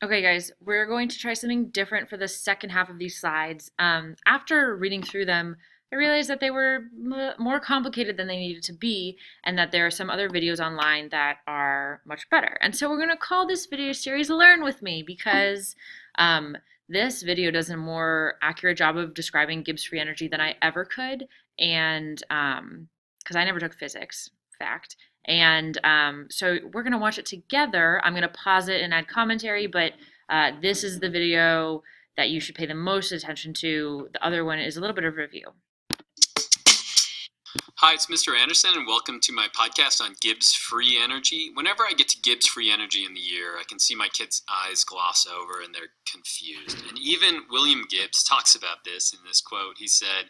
Okay, guys, we're going to try something different for the second half of these slides. After reading through them, I realized that they were more complicated than they needed to be, and that there are some other videos online that are much better. And so we're going to call this video series Learn With Me because this video does a more accurate job of describing Gibbs free energy than I ever could, and because I never took physics, fact. And so we're going to watch it together. I'm going to pause it and add commentary, but this is the video that you should pay the most attention to. The other one is a little bit of review. Hi, it's Mr. Anderson, and welcome to my podcast on Gibbs free energy. Whenever I get to Gibbs free energy in the year, I can see my kids' eyes gloss over and they're confused. And even William Gibbs talks about this in this quote. He said,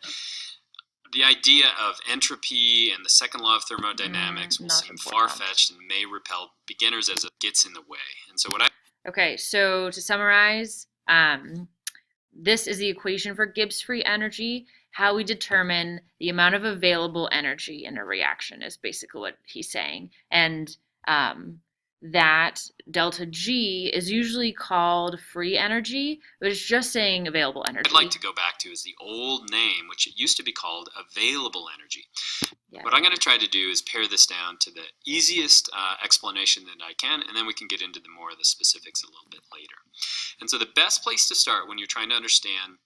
the idea of entropy and the second law of thermodynamics will seem far-fetched and may repel beginners as it gets in the way. And so Okay, so to summarize, this is the equation for Gibbs free energy. How we determine the amount of available energy in a reaction is basically what he's saying. And that delta G is usually called free energy, but it's just saying available energy. I'd like to go back to is the old name, which it used to be called available energy. Yeah. What I'm going to try to do is pare this down to the easiest explanation that I can, and then we can get into the more of the specifics a little bit later. And so the best place to start when you're trying to understand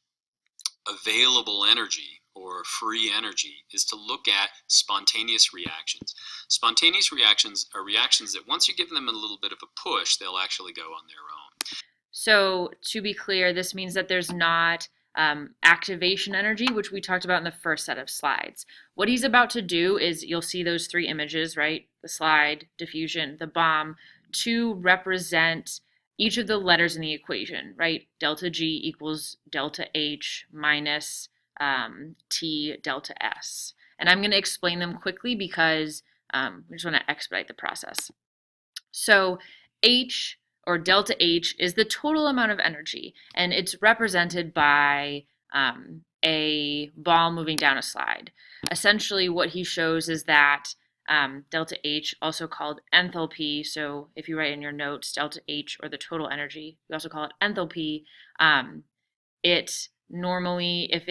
available energy or free energy is to look at spontaneous reactions. Spontaneous reactions are reactions that once you give them a little bit of a push, they'll actually go on their own. So to be clear, this means that there's not activation energy, which we talked about in the first set of slides. What he's about to do is, you'll see those three images, right? The slide, diffusion, the bomb, to represent each of the letters in the equation, right? Delta G equals delta H minus T delta S. And I'm going to explain them quickly because we just want to expedite the process. So H, or delta H, is the total amount of energy, and it's represented by a ball moving down a slide. Essentially what he shows is that delta H, also called enthalpy, so if you write in your notes delta H, or the total energy, we also call it enthalpy. It normally, if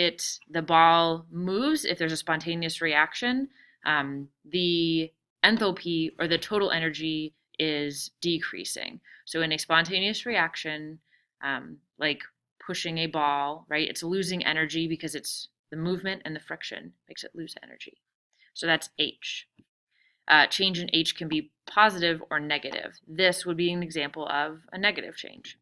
the ball moves, if there's a spontaneous reaction, the enthalpy, or the total energy, is decreasing. So in a spontaneous reaction, like pushing a ball, right, it's losing energy because it's the movement and the friction makes it lose energy. So that's H. Change in H can be positive or negative. This would be an example of a negative change.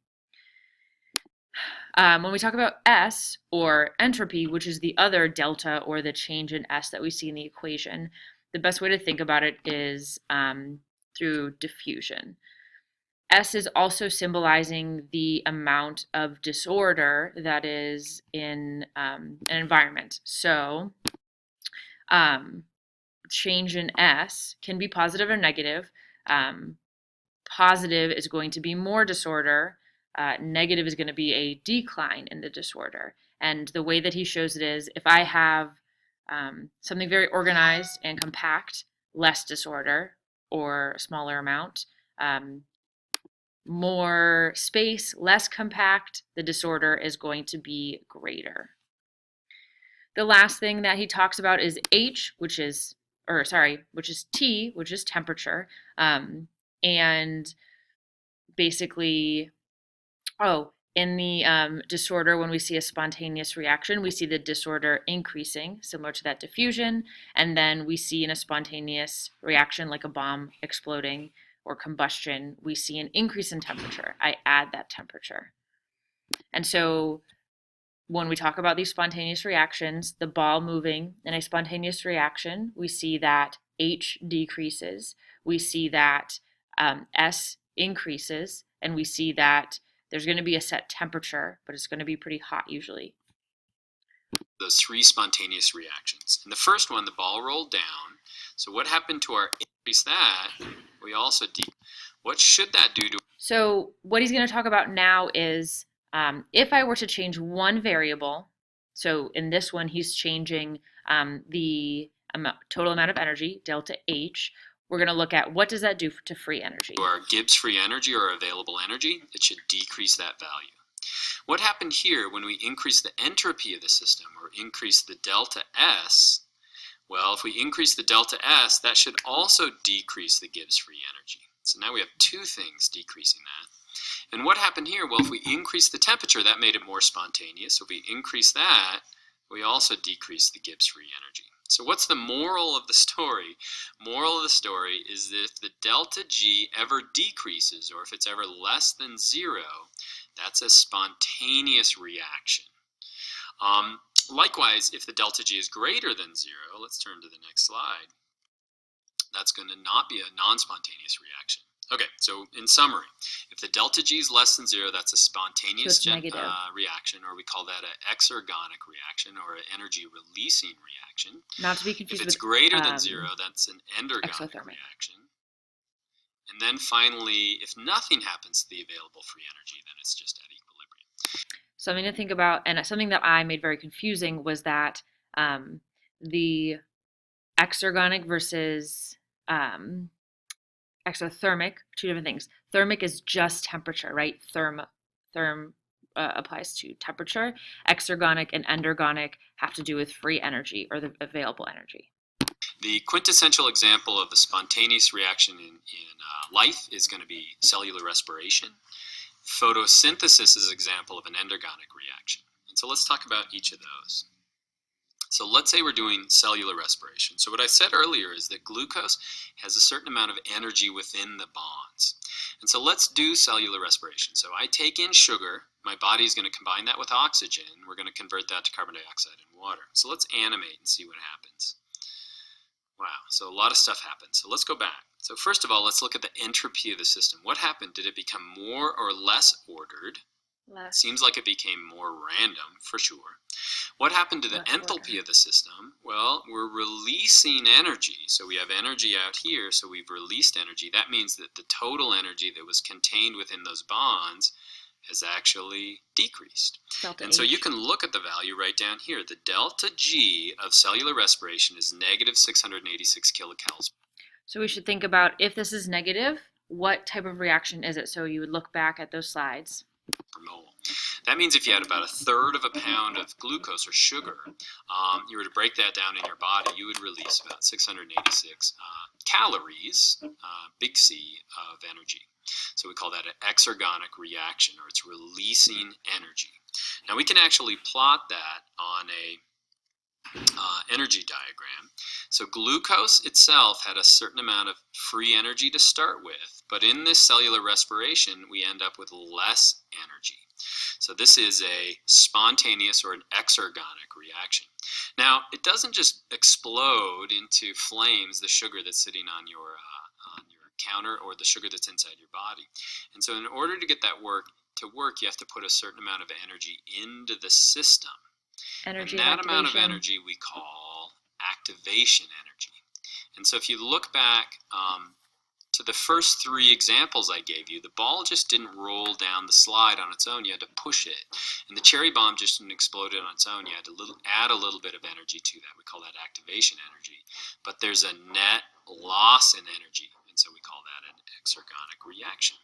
When we talk about S, or entropy, which is the other delta, or the change in S that we see in the equation, the best way to think about it is through diffusion. S is also symbolizing the amount of disorder that is in an environment. So change in S can be positive or negative. Positive is going to be more disorder. Negative is going to be a decline in the disorder. And the way that he shows it is, if I have something very organized and compact, less disorder, or a smaller amount. More space, less compact, the disorder is going to be greater. The last thing that he talks about is H, which is T, which is temperature. And basically, in the disorder, when we see a spontaneous reaction, we see the disorder increasing, similar to that diffusion, and then we see in a spontaneous reaction, like a bomb exploding or combustion, we see an increase in temperature. I add that temperature. And so when we talk about these spontaneous reactions, the ball moving in a spontaneous reaction, we see that H decreases, we see that S increases, and we see that there's going to be a set temperature, but it's going to be pretty hot usually. Those three spontaneous reactions. In the first one, the ball rolled down. So what happened to our increase that? We also what should that do to? So what he's going to talk about now is if I were to change one variable, so in this one he's changing the total amount of energy, delta H. we're going to look at what does that do to free energy. Or Gibbs free energy or available energy, it should decrease that value. What happened here when we increase the entropy of the system or increase the delta S? Well, if we increase the delta S, that should also decrease the Gibbs free energy. So now we have two things decreasing that. And what happened here? Well, if we increase the temperature, that made it more spontaneous. So if we increase that, we also decrease the Gibbs free energy. So what's the moral of the story? Moral of the story is that if the delta G ever decreases, or if it's ever less than 0, that's a spontaneous reaction. Likewise, if the delta G is greater than 0, let's turn to the next slide, that's going to not be a non-spontaneous reaction. Okay, so in summary, if the delta G is less than 0, that's a spontaneous reaction, or we call that an exergonic reaction, or an energy-releasing reaction. Not to be confused with if it's greater than 0, that's an endergonic reaction. And then finally, if nothing happens to the available free energy, then it's just at equilibrium. Something to think about, and something that I made very confusing was that the exergonic versus exothermic, two different things. Thermic is just temperature, right? Therm applies to temperature. Exergonic and endergonic have to do with free energy or the available energy. The quintessential example of a spontaneous reaction in life is going to be cellular respiration. Photosynthesis is an example of an endergonic reaction. And so let's talk about each of those. So let's say we're doing cellular respiration. So what I said earlier is that glucose has a certain amount of energy within the bonds. And so let's do cellular respiration. So I take in sugar, my body is going to combine that with oxygen, we're going to convert that to carbon dioxide and water. So let's animate and see what happens. Wow, so a lot of stuff happens. So let's go back. So first of all, let's look at the entropy of the system. What happened? Did it become more or less ordered? Less. Seems like it became more random, for sure. What happened to the enthalpy of the system? Well, we're releasing energy. So we have energy out here, so we've released energy. That means that the total energy that was contained within those bonds has actually decreased. And so you can look at the value right down here. The delta G of cellular respiration is negative 686 kilocalories. So we should think about, if this is negative, what type of reaction is it? So you would look back at those slides. Per mole. That means if you had about 1/3 of a pound of glucose or sugar, you were to break that down in your body, you would release about 686 calories, big C, of energy. So we call that an exergonic reaction, or it's releasing energy. Now we can actually plot that on a energy diagram. So glucose itself had a certain amount of free energy to start with, but in this cellular respiration, we end up with less energy. So this is a spontaneous or an exergonic reaction. Now, it doesn't just explode into flames, the sugar that's sitting on your counter or the sugar that's inside your body. And so in order to get that to work, you have to put a certain amount of energy into the system. Energy and that amount of energy we call activation energy. And so if you look back to the first 3 examples I gave you, the ball just didn't roll down the slide on its own. You had to push it. And the cherry bomb just didn't explode on its own. You had to add a little bit of energy to that. We call that activation energy. But there's a net loss in energy. And so we call that an exergonic reaction.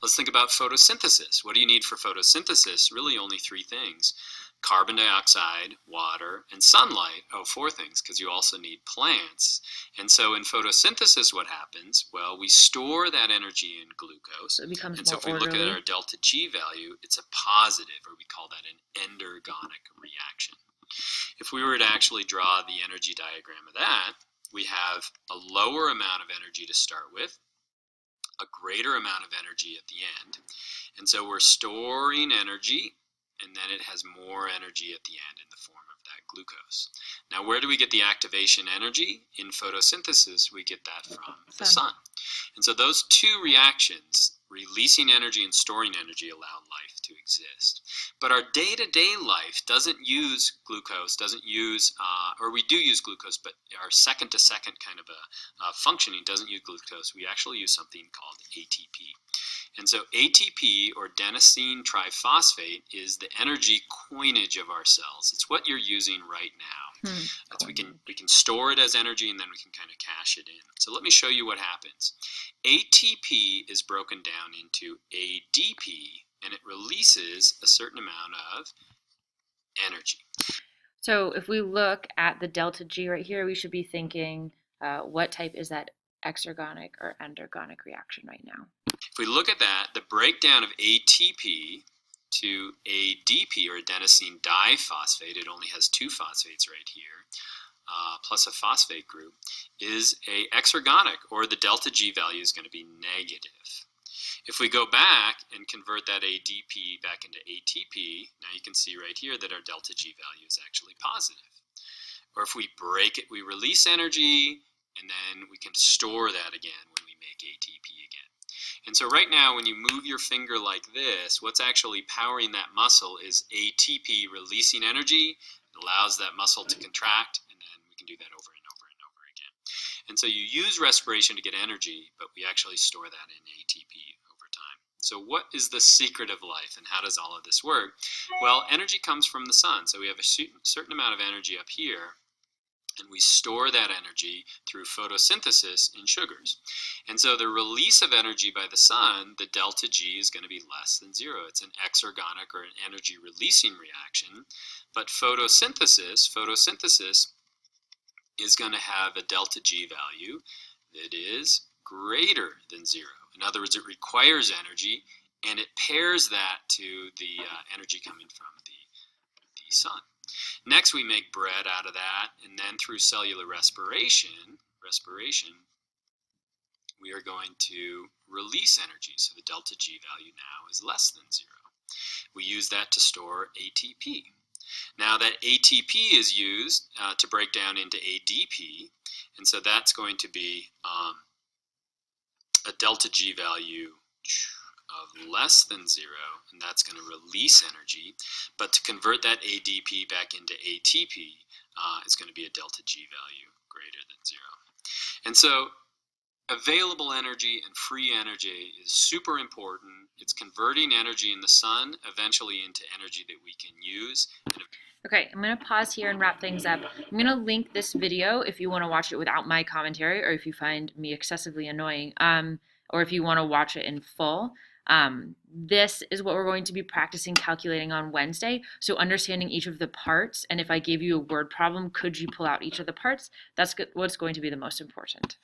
Let's think about photosynthesis. What do you need for photosynthesis? Really only 3 things. Carbon dioxide, water, and sunlight. 4 things, because you also need plants. And so in photosynthesis, what happens? Well, we store that energy in glucose. So it becomes and so more if we orderly. look at our delta G value, it's a positive, or we call that an endergonic reaction. If we were to actually draw the energy diagram of that, we have a lower amount of energy to start with, a greater amount of energy at the end. And so we're storing energy, and then it has more energy at the end in the form of that glucose. Now, where do we get the activation energy? In photosynthesis, we get that from the sun. And so those 2 reactions, releasing energy and storing energy, allow life to exist. But our day-to-day life doesn't use glucose, or we do use glucose, but our second-to-second kind of a functioning doesn't use glucose. We actually use something called ATP. And so ATP, or adenosine triphosphate, is the energy coinage of our cells. It's what you're using right now. We can store it as energy, and then we can kind of cash it in. So let me show you what happens. ATP is broken down into ADP, and it releases a certain amount of energy. So if we look at the delta G right here, we should be thinking, what type is that exergonic or endergonic reaction right now? If we look at that, the breakdown of ATP to ADP, or adenosine diphosphate, it only has two phosphates right here, plus a phosphate group, is a exergonic, or the delta G value is going to be negative. If we go back and convert that ADP back into ATP, now you can see right here that our delta G value is actually positive. Or if we break it, we release energy, and then we can store that again when we make ATP again. And so right now, when you move your finger like this, what's actually powering that muscle is ATP releasing energy. It allows that muscle to contract, and then we can do that over and over and over again. And so you use respiration to get energy, but we actually store that in ATP over time. So what is the secret of life, and how does all of this work? Well, energy comes from the sun. So we have a certain amount of energy up here, and we store that energy through photosynthesis in sugars. And so the release of energy by the sun, the delta G is going to be less than 0. It's an exergonic, or an energy releasing reaction. But photosynthesis is going to have a delta G value that is greater than 0. In other words, it requires energy, and it pairs that to the energy coming from the sun. Next, we make bread out of that, and then through cellular respiration, we are going to release energy. So the delta G value now is less than 0. We use that to store ATP. Now that ATP is used to break down into ADP, and so that's going to be a delta G value of less than 0, and that's going to release energy. But to convert that ADP back into ATP, it's going to be a delta G value greater than 0. And so available energy and free energy is super important. It's converting energy in the sun eventually into energy that we can use. Okay, I'm going to pause here and wrap things up. I'm going to link this video if you want to watch it without my commentary, or if you find me excessively annoying, or if you want to watch it in full. This is what we're going to be practicing calculating on Wednesday. So understanding each of the parts, and if I gave you a word problem, could you pull out each of the parts? That's what's going to be the most important.